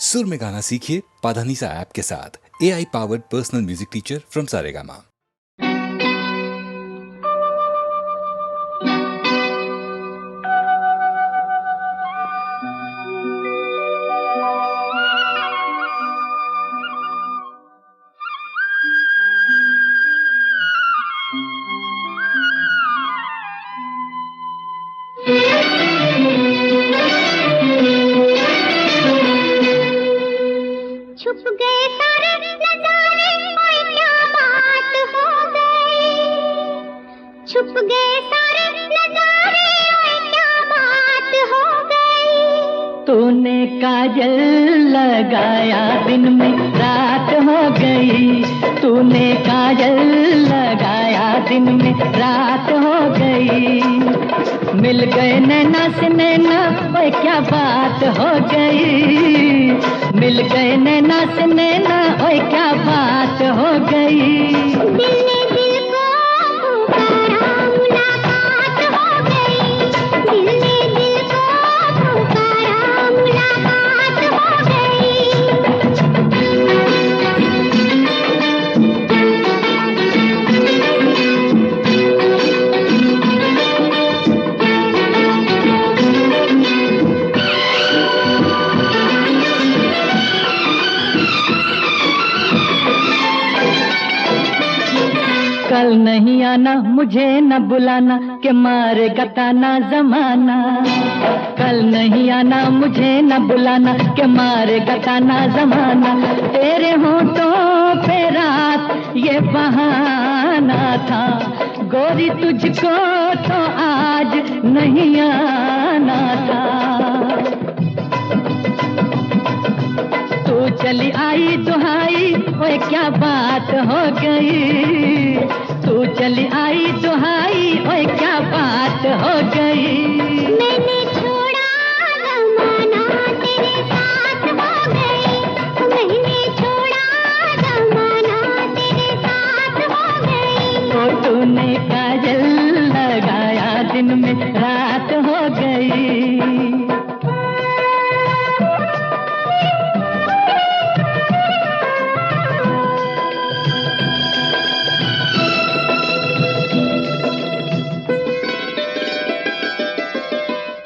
सुर में गाना सीखिए पाधानीसा ऐप के साथ। AI powered personal music teacher from Saregama. छुप गए सारे नजारे, ओए क्या बात हो गई। छुप गए सारे नजारे, ओए क्या बात हो गई। तूने काजल लगाया दिन में रात हो गई। तूने काजल लगाया दिन में रात हो गई। मिल गए नैना से नैना, ओए क्या बात हो गई। मिल गए नैना से नैना, ओए क्या बात हो गई। दिल ने दिल को पुकारा, मुलाकात हो गई। दिल ने दिल को पुकारा, मुलाकात हो गई। कल नहीं आना, मुझे न बुलाना, के मारेगा ताना जमाना। कल नहीं आना, मुझे न बुलाना, के मारेगा ताना जमाना। तेरे होठों पे रात ये बहाना था, गोरी तुझको तो आज नहीं आना था। तू चली आई दुहाई, ओए क्या बात हो गई। तू चली आई दुहाई, ओए क्या बात हो गई। मैंने छोड़ा जमाना, तेरे साथ हो गई। मैंने छोड़ा जमाना, तेरे साथ हो गई। तो तूने काजल लगाया दिन में रात हो गई।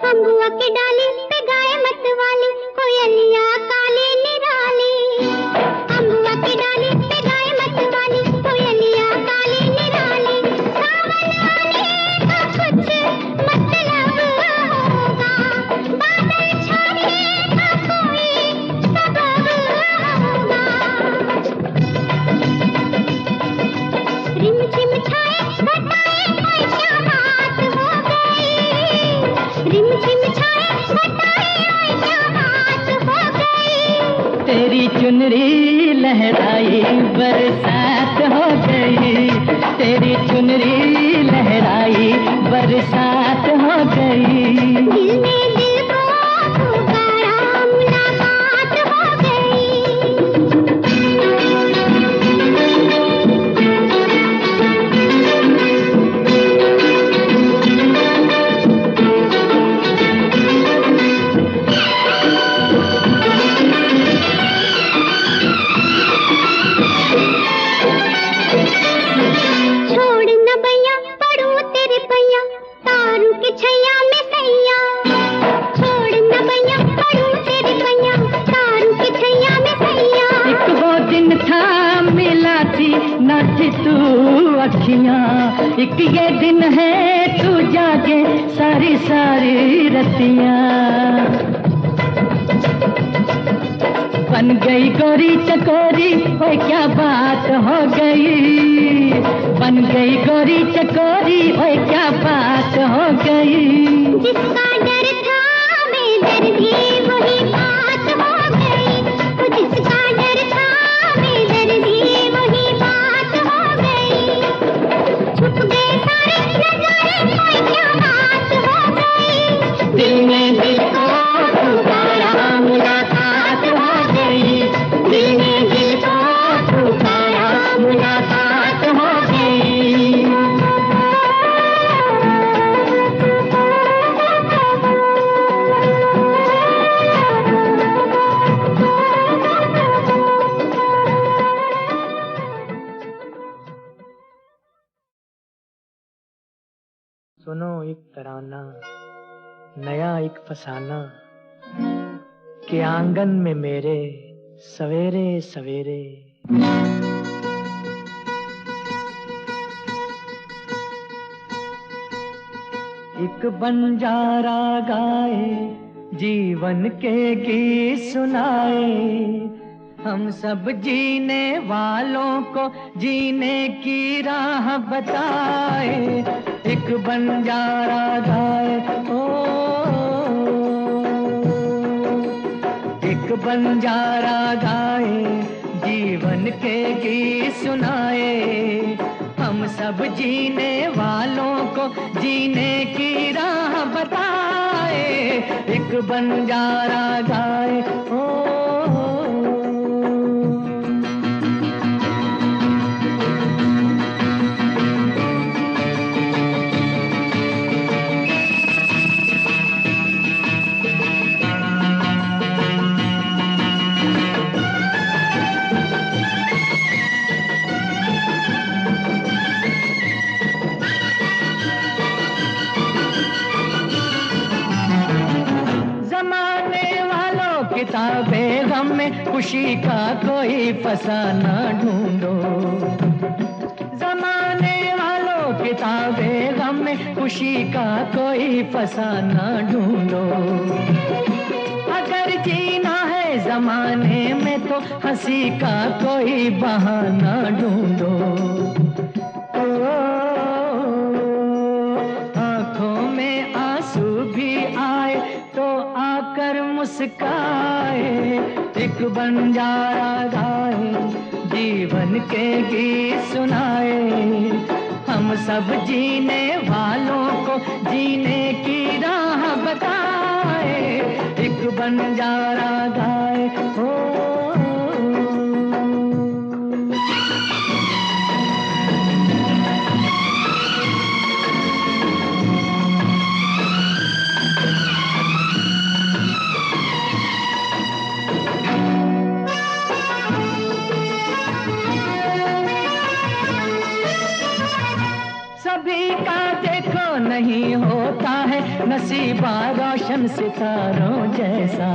अम्बुआ की डाली पे गाए मत वाली, कोयलिया काली निराली। अम्बुआ की डाली पे गाए मत वाली, कोयलिया काली निराली। सावन आने का कुछ मतलब होगा, बादल छाने का कोई सबब होगा। रिमझिम छाए घटाए, ओए क्या बात हो गई। रिमझिम छाए घटाए, ओए क्या बात हो गई। तेरी चुनरी लहराई बरसात हो गई। तेरी चुनरी लहराई बरसात हो गई। दिल ने दिल को पुकारा, मुलाकात हो गई। छोड़ न बैया, पड़ूं तेरे पैया, तारू के छैया में सैया। छोड़ न बैया, पड़ूं तेरे पैया, तारू के छैया में सैया। एक वो दिन था मिला थी न थी तू अखियां। एक ये दिन है तू जागे सारी सारी रतियां। बन गई गोरी चकोरी, ओए क्या बात हो गई। बन गई गोरी चकोरी, ओए क्या बात हो गई। जिसका डर था बेदर्दी, वही बात हो गई। वो जिसका डर था बेदर्दी, वही बात हो गई। छुप गए सारे नजारे, ओए क्या बात हो गई। दिल ने दिल को पुकारा, मुलाकात हो गई। दिल ने दिल को पुकारा, मुलाकात हो गई। सुनो एक तराना नया एक फसाना के आंगन में मेरे सवेरे सवेरे। एक बंजारा गाए जीवन के गीत सुनाए, हम सब जीने वालों को जीने की राह बताए। एक बंजारा गाए ओ, एक बंजारा गाए जीवन के गीत सुनाए, हम सब जीने वालों को जीने की राह बताए। एक बंजारा गाए ओ, किताबें गम में खुशी का कोई फसाना ढूंढो। जमाने वालों किताबें गम में खुशी का कोई फसाना ढूंढो। अगर जीना है जमाने में तो हंसी का कोई बहाना ढूंढो। आंखों में आंसू भी आए तो आकर मुस्काए। एक बंजारा गाए जीवन के गीत सुनाए, हम सब जीने वालों को जीने की राह बताए। एक बंजारा गाए हो, सभी का देखो नहीं होता है नसीबा रोशन सितारों जैसा।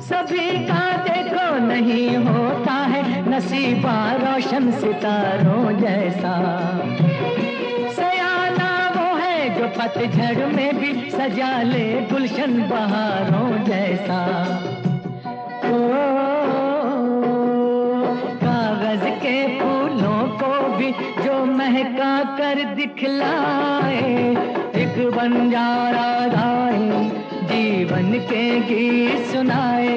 सभी का देखो नहीं होता है नसीबा रोशन सितारों जैसा। सयाना वो है जो पतझड़ में भी सजा ले गुलशन बहारों जैसा। कागज के फूलों को भी जो महका कर दिखलाए। एक बंजारा गाए जीवन के गीत सुनाए,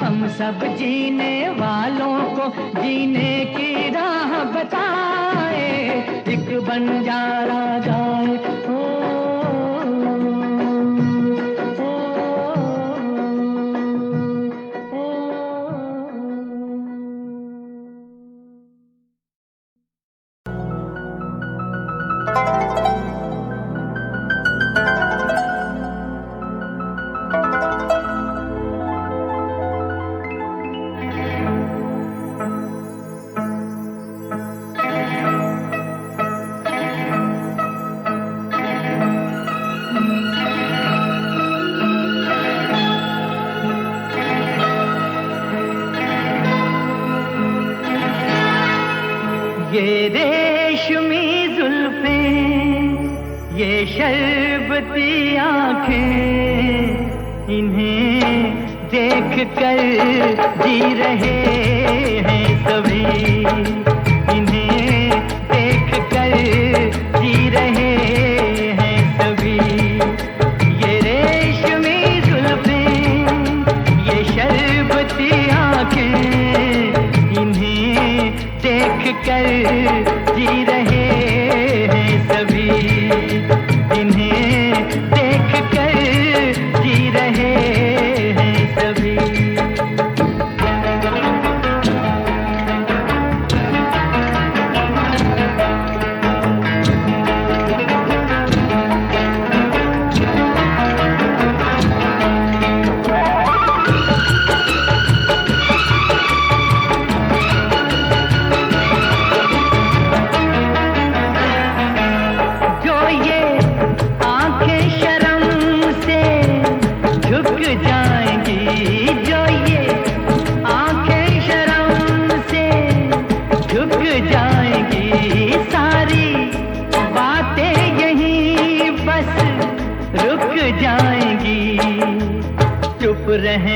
हम सब जीने वालों को जीने की राह बताए। एक बंजारा गाए ओ, ये रेशमी जुल्फें ये शरबती आँखें, इन्हें देख कर जी रहे हैं सभी। इन्हें देख कर जी रहे हैं सभी। ये रेशमी जुल्फें ये शरबती आँखें, इन्हें देख कर जी रहे हैं सभी। इन्हें देख कर जी रहे हैं सभी। जो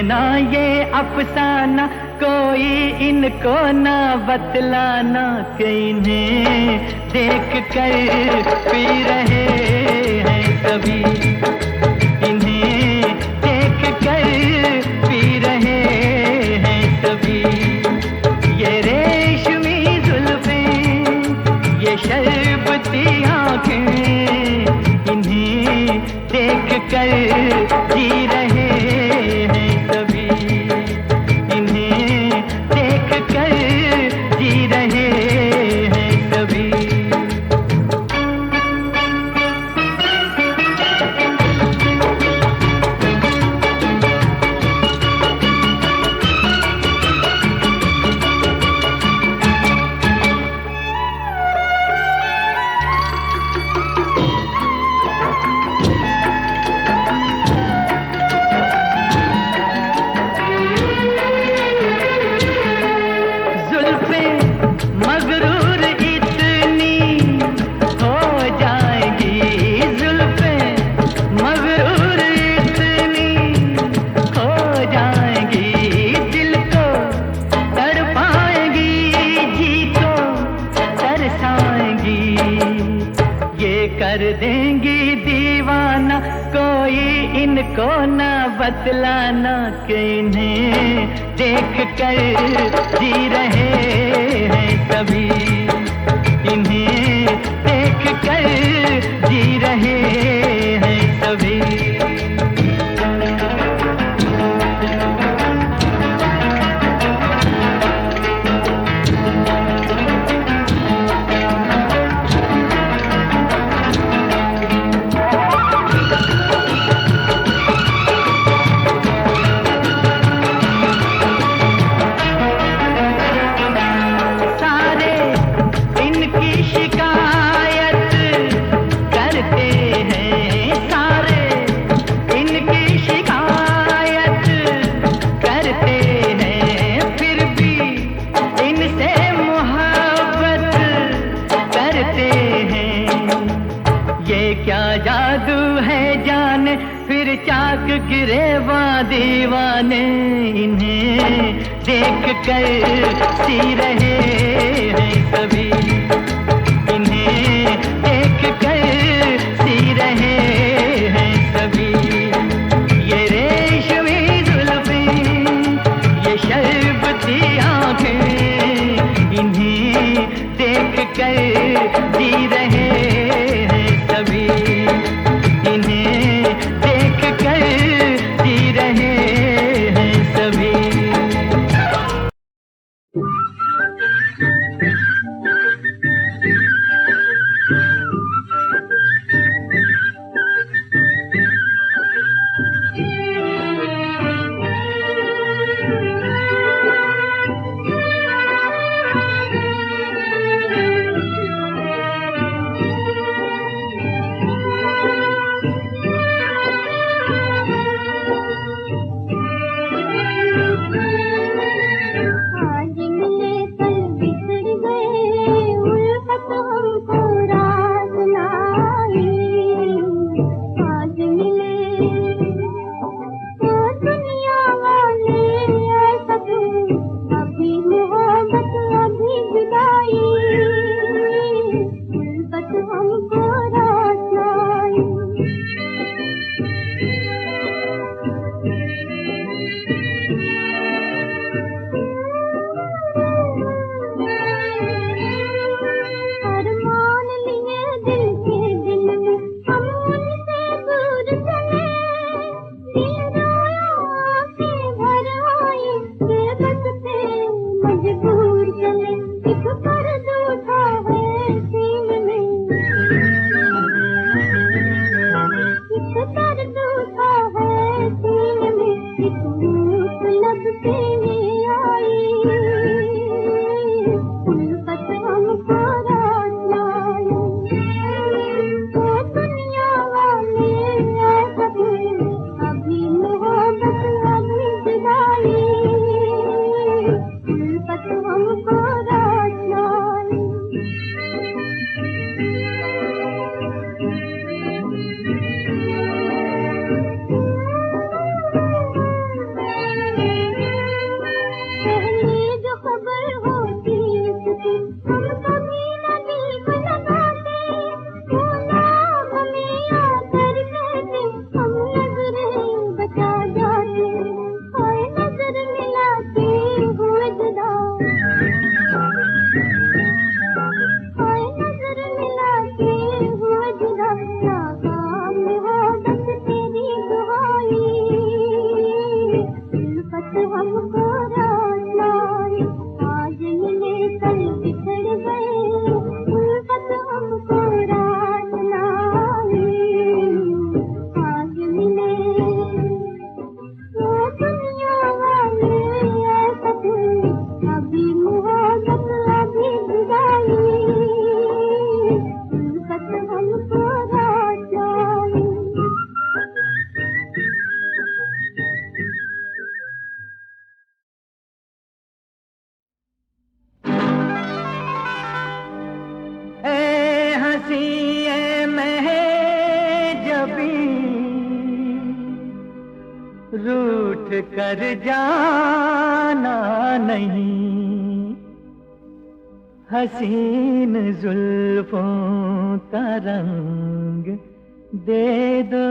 कहना ये अफसाना, कोई इनको ना बतलाना कि इन्हें देख कर पी रहे हैं सभी, इन्हें देख कर पी रहे हैं सभी। ये रेशमी जुल्फें, ये शरबती आंखें, इन्हें देख कर जी रहे हैं सभी, इन्हें देख कर जी रहे हैं सभी। मगरूर इतनी हो जाएगी, जुल्फें मगरूर इतनी हो जाएगी, दिल को तड़पाएंगी, जी को तरसाएंगी, ये कर देंगी दीवाना, कोई इनको ना बतलाना कि इन्हें देख कर जी रहे हैं सभी, इन्हें देख कर जी रहे हैं सभी। जादू है जाने फिर चाक गिरेवा दीवाने, इन्हें देख कर सी रहे हैं सभी, इन्हें देख कर सी रहे हैं सभी। ये रेशमी जुल्फें, ये शरबती आंखें, इन्हें देख कर जी रहे हैं सभी, इन्हें देख कर जी रहे हैं सभी। हमको रात लाई, आज मिले कल बिछड़ गए, उल्फत हमको रात लाई, आज मिले। ये दुनिया वाले ऐसा थे, अभी मुहब्बत अभी जुदाई, उल्फत हमको रात लाई। ए हंसी ए महे जबी, रूठ कर जाना नहीं, हसीन जुल्फों का रंग दे दो,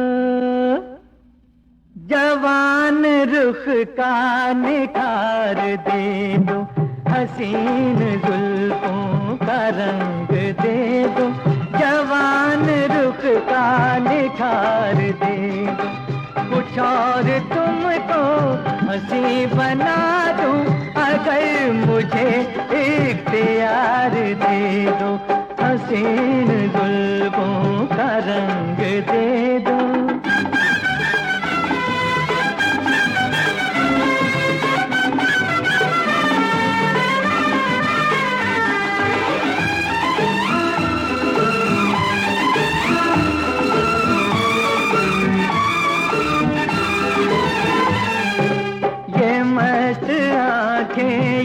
जवान रुख का निखार दे दो, हसीन जुल्फों का रंग दे दो, जवान रुख का निखार दे दो, कुछ और तुमको हंसी बना दूं, अगर मुझे इख्तियार दे दो, हसीन जुल्फों का रंग दे दो।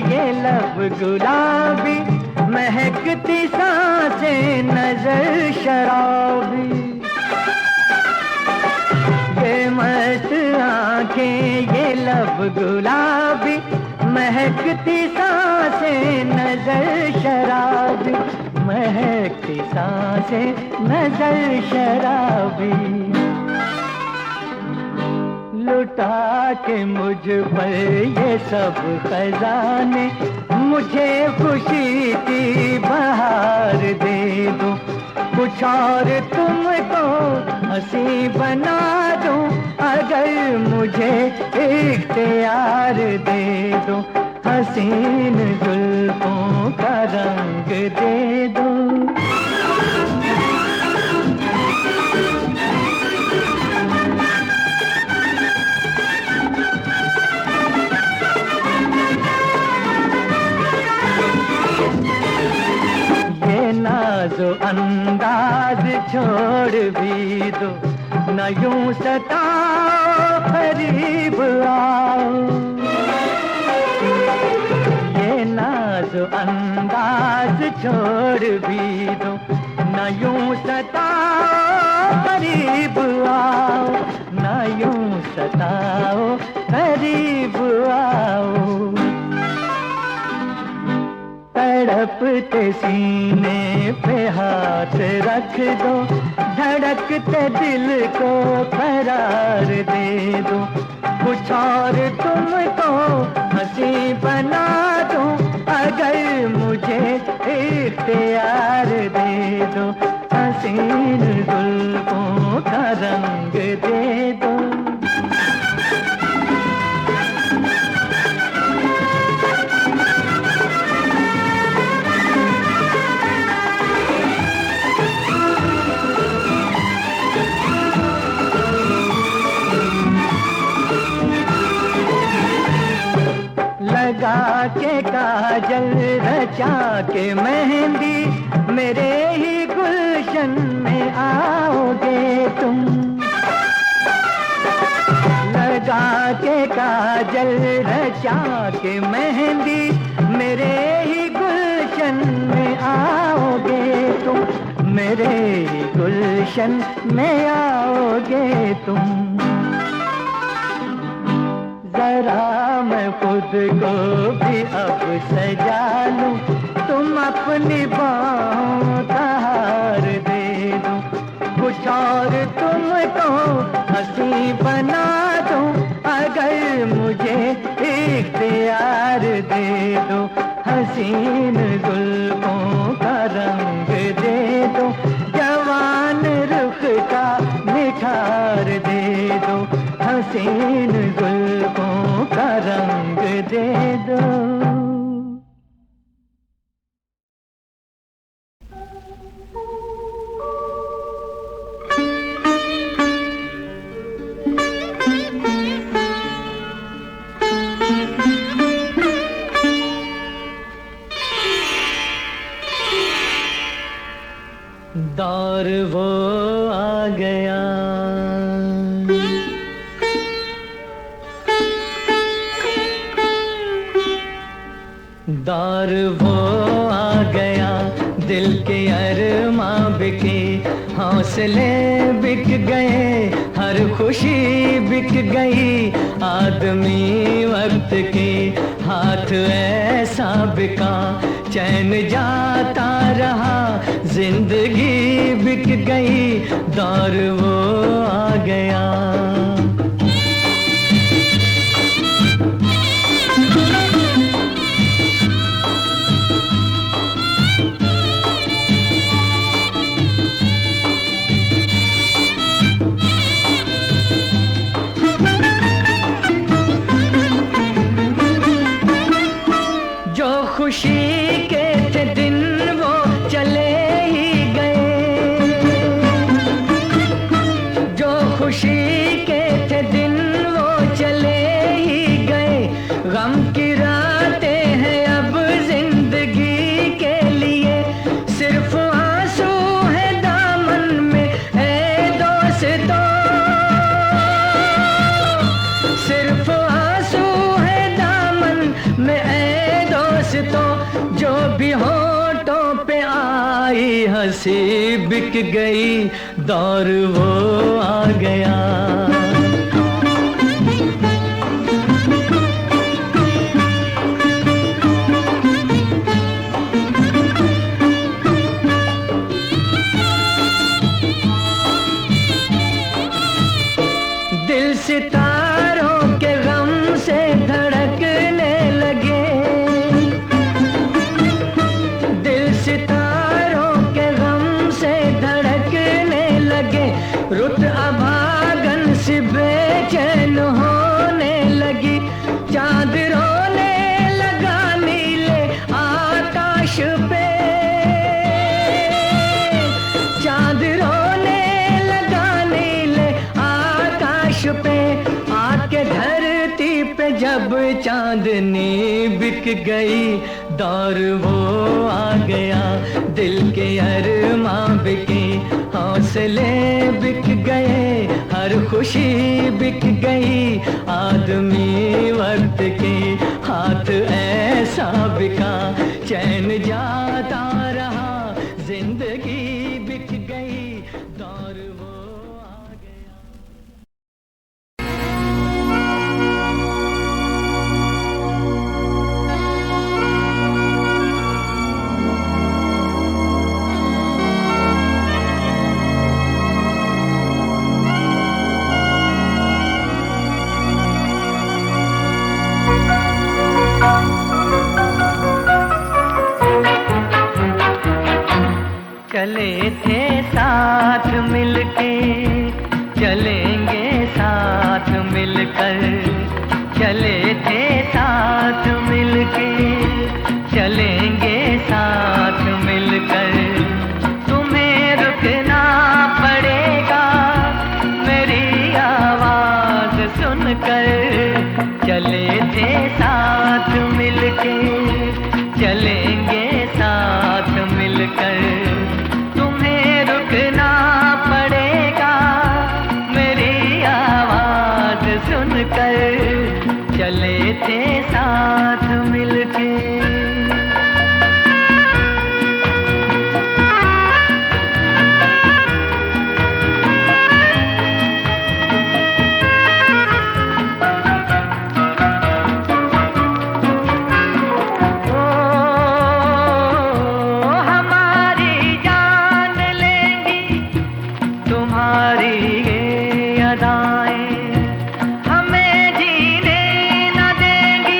ये लब गुलाबी, महकती सांसें नजर शराबी, ये मस्त आंखें ये लब गुलाबी, महकती सांसें नजर शराबी, महकती सांसें नजर शराबी, लुटा के मुझ पर ये सब खजाने, मुझे खुशी की बहार दे दो, कुछ और तुमको हंसी बना दूं, अगर मुझे इख्तियार दे दो, हसीन जुल्फों का रंग दे दो। नाज़ो अंदाज छोड़ भी दो, न यूं सताओ करीब आओ, ये नाज़ो अंदाज छोड़ भी दो, न यूं सताओ करीब आओ, न यूं सताओ करीब आओ, तड़पते सीने पे हाथ रख दो, धड़कते दिल को करार दे दो, कुछ और तुमको हंसी बना दूं, अगर मुझे इख्तियार दे दो, हसीन जुल्फों का रंग दे दो। लगा के काजल रचा के मेहंदी, मेरे ही गुलशन में आओगे तुम, लगा के काजल रचा के मेहंदी, मेरे ही गुलशन में आओगे तुम, मेरे ही गुलशन में आओगे तुम, जरा मैं खुद को भी अब सजा लूं, तुम अपनी बाहों का हार दे दो, कुछ और तुमको हंसी बना दूं, अगर मुझे इख्तियार दे दो, हसीन जुल्फों का रंग दे दो, जवान रुख का निखार दे दो, हसीन जुल्फों का रंग दे दो। दौर वो आ गया, दौर वो आ गया, दिल के अरमां बिके, हौसले बिक गए, हर खुशी बिक गई, आदमी वक्त के हाथ ऐसा बिका, चैन जाता रहा, जिंदगी बिक गई, दौर वो आ गया। खुशी के थे दिन वो चले ही गए, जो खुशी के थे दिन वो चले ही गए, गम की रातें हैं अब जिंदगी के लिए, सिर्फ आंसू है दामन में ऐ दोस्तों, सिर्फ आंसू है दामन में ऐ दोस्तों, जो भी होठों पे आई हंसी बिक गई, दौर वो आ गया। दिल सितारों के गम से धड़कने लगे, दिल सितारों के गम से धड़कने लगे, रुत अभागन सी बेचैन होने लगी, चांद रोने लगा नीले आकाश पे, चांद रोने लगा नीले आकाश पे, आके धरती पे जब चांदनी बिक गई, दौर वो आ गया, दिल के अरमां बिके, हौसले बिक गए, हर खुशी बिक गई, आदमी वक्त के हाथ ऐसा बिका, चैन जाता रहा, जिंदगी बिक गई, दौर वो आ गया। चले थे साथ मिलके, चलेंगे साथ मिलकर, चले थे साथ मिलके, चलेंगे साथ मिलकर, तुम्हें रुकना पड़ेगा मेरी आवाज सुनकर, चले थे साथ मिलके, चलेंगे साथ मिलकर, रुकना पड़ेगा मेरी आवाज सुनकर, चले थे साथ मिलके। हमें जीने न देंगी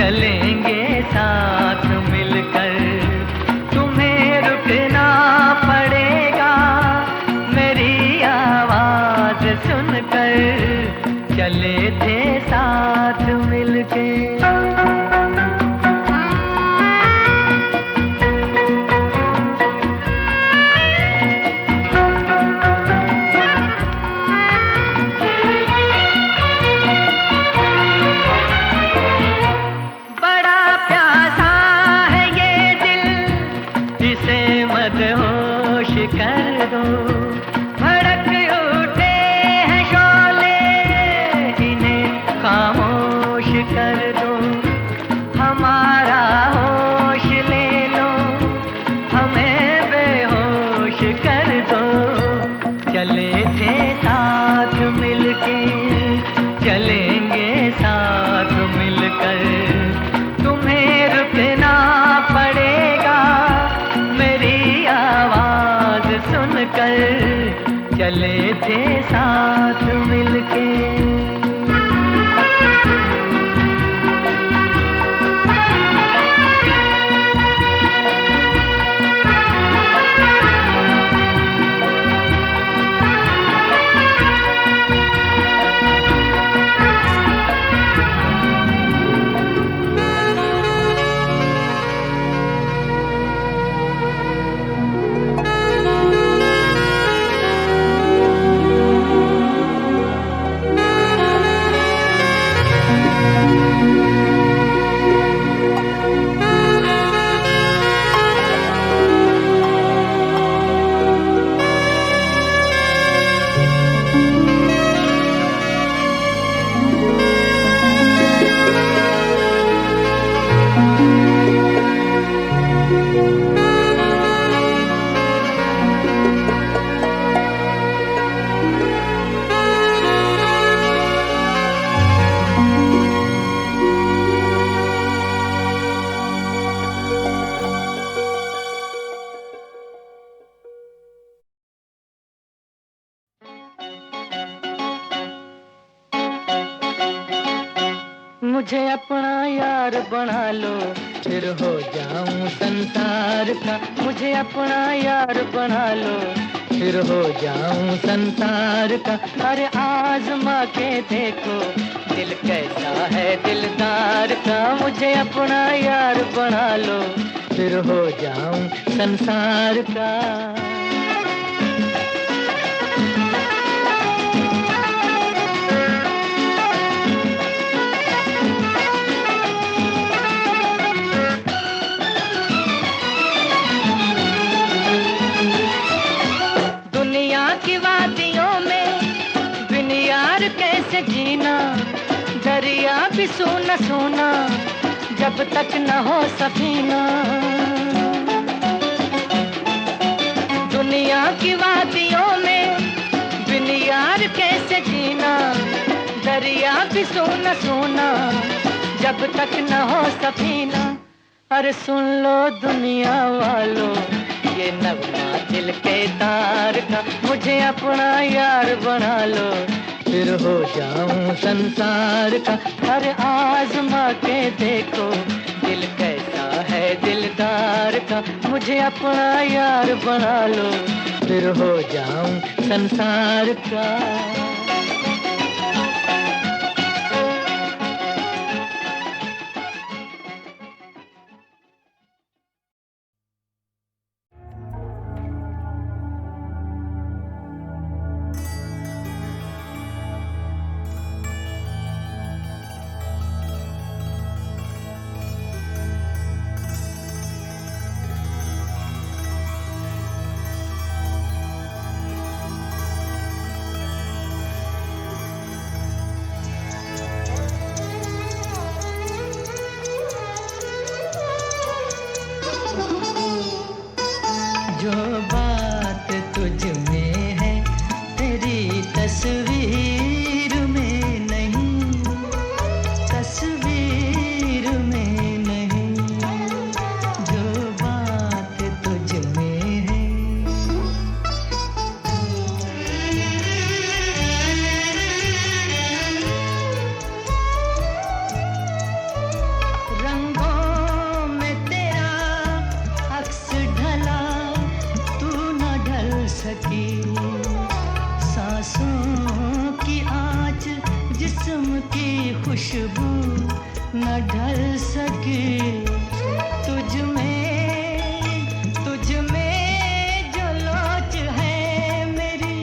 चलेंगे साथ मिलकर। तुम्हें रुकना पड़ेगा मेरी आवाज सुनकर, चले थे साथ मिलके। बड़ा प्यासा है ये दिल, इसे मदहोश कर दो। भड़क उठे हैं शोले, इन्हें खामोश कर दो। हमारा होश ले लो, हमें बेहोश कर दो। चले थे साथ मिलके, चलेंगे साथ मिलकर। तुम्हें रुकना पड़ेगा मेरी आवाज सुनकर, चले थे साथ मिलके। मुझे अपना यार बना लो, फिर हो जाऊं संसार का। मुझे अपना यार बना लो, फिर हो जाऊं संसार का। अरे आजमा के देखो दिल कैसा है दिलदार का। मुझे अपना यार बना लो, फिर हो जाऊं संसार का। की वादियों में बिन यार कैसे जीना। दरिया भी सूना सूना जब तक न हो सफीना। दुनिया की वादियों में बिन यार कैसे जीना। दरिया भी सूना सूना जब तक न हो सफीना। अरे सुन लो दुनिया वालों ये नगमा दिल के तार का। मुझे अपना यार बना लो, फिर हो जाऊं संसार का। अरे आजमा के देखो दिल कैसा है दिलदार का। मुझे अपना यार बना लो, फिर हो जाऊं संसार का। न ढल सकी तुझ में जो लोच है मेरी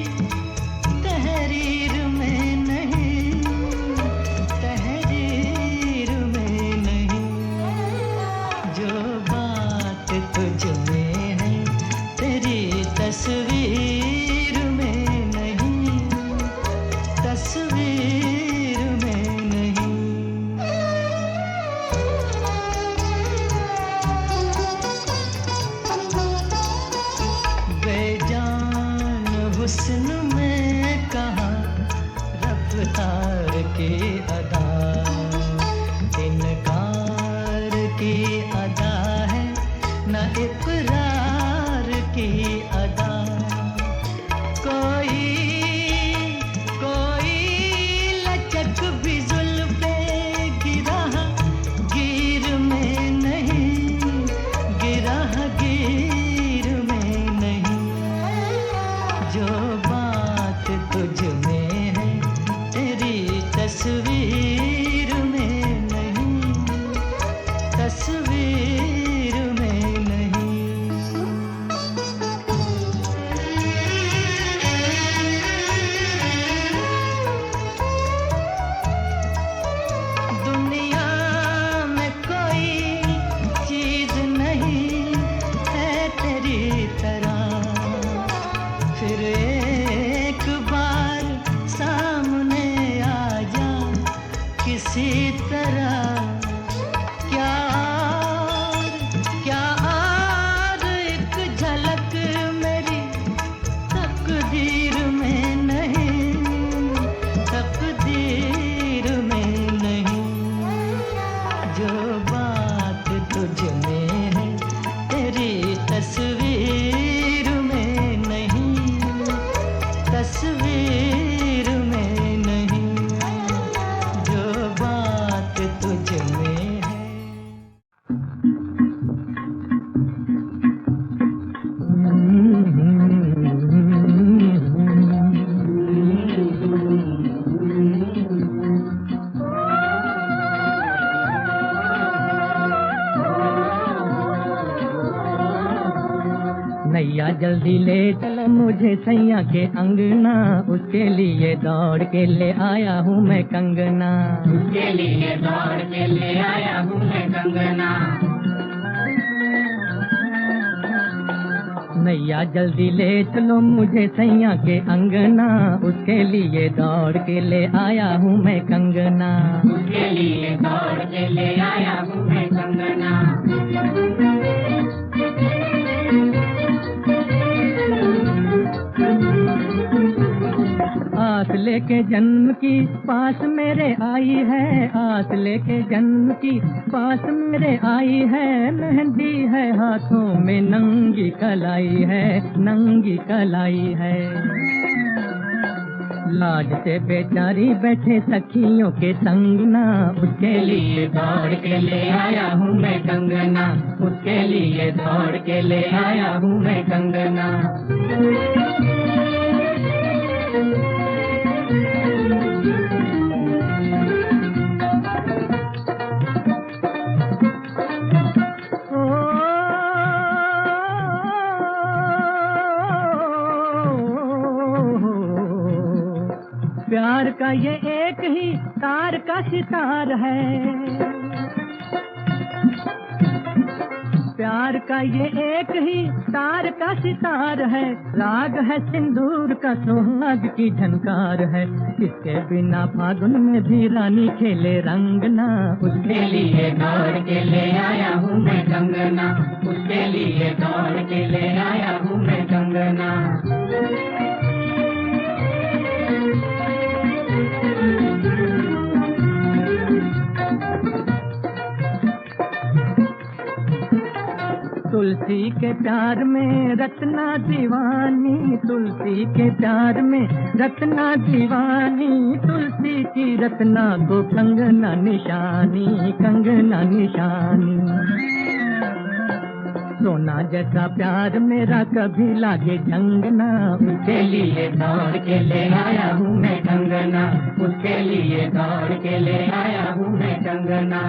तहरीर में नहीं, तहरीर में नहीं। जो बात तुझ में है तेरी तस्वीर में नहीं, तस्वीर में नहीं। बेजान हुस्न में कहाँ रफ्तार की अदा, इनकार की अदा है न इकरार की अदा। कोई लचक भी जुल्फे गिरा गिर में नहीं, गिरा गिर में नहीं। जो बात तुझ में है तेरी तस्वीर में नहीं, तस्वीर में नहीं। दुनिया में कोई चीज नहीं है तेरी तरह, फिर एक बार सामने आ जा किसी तरह। क्या और एक झलक मेरी तकदीर में नहीं, तकदीर में नहीं। जो बात तुझ में है तेरी तस्वीर में नहीं, तस्वीर में नहीं। जो बात तुझ में है। नैया जल्दी ले चल मुझे सैया के अंगना, उसके लिए दौड़ के ले आया हूँ मैं कंगना, उसके लिए दौड़ के ले आया हूँ मैं कंगना। नैया जल्दी ले चलो मुझे सैया के अंगना, उसके लिए दौड़ के ले आया हूँ मैं कंगना, उसके लिए दौड़ के ले आया हूँ मैं कंगना। आस लेके जन्म की पास मेरे आई है, आस लेके जन्म की पास मेरे आई है। मेहंदी है हाथों में नंगी कलाई है, नंगी कलाई है। लाज से बेचारी बैठे सखियों के संग ना, उसके लिए दौड़ के ले आया हूँ मैं कंगना, उसके लिए दौड़ के ले आया हूँ मैं कंगना। प्यार का ये एक ही तार का सितार है, प्यार का ये एक ही तार का सितार है। राग है सिंदूर का सुहाग की झनकार है, इसके बिना फागुन में भी रानी खेले रंग ना, उसके लिए दौड़ के ले आया हूँ मैं कंगना, उसके लिए दौड़ के ले आया हूँ मैं कंगना। तुलसी के प्यार में रत्ना दीवानी, तुलसी के प्यार में रत्ना दीवानी। तुलसी की रत्ना को कंगना निशानी, कंगना निशानी। सोना जैसा प्यार मेरा कभी लागे जंग ना, उसके लिए दौड़ के ले आया हूँ मैं कंगना, उसके लिए दौड़ के ले आया हूँ मैं कंगना।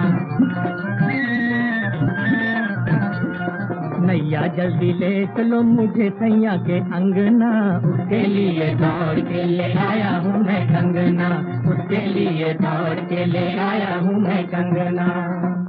नैया जल्दी ले चलो मुझे सैया के अंगना, उसके लिए दौड़ के ले आया हूँ मैं कंगना, उसके लिए दौड़ के ले आया हूँ मैं कंगना।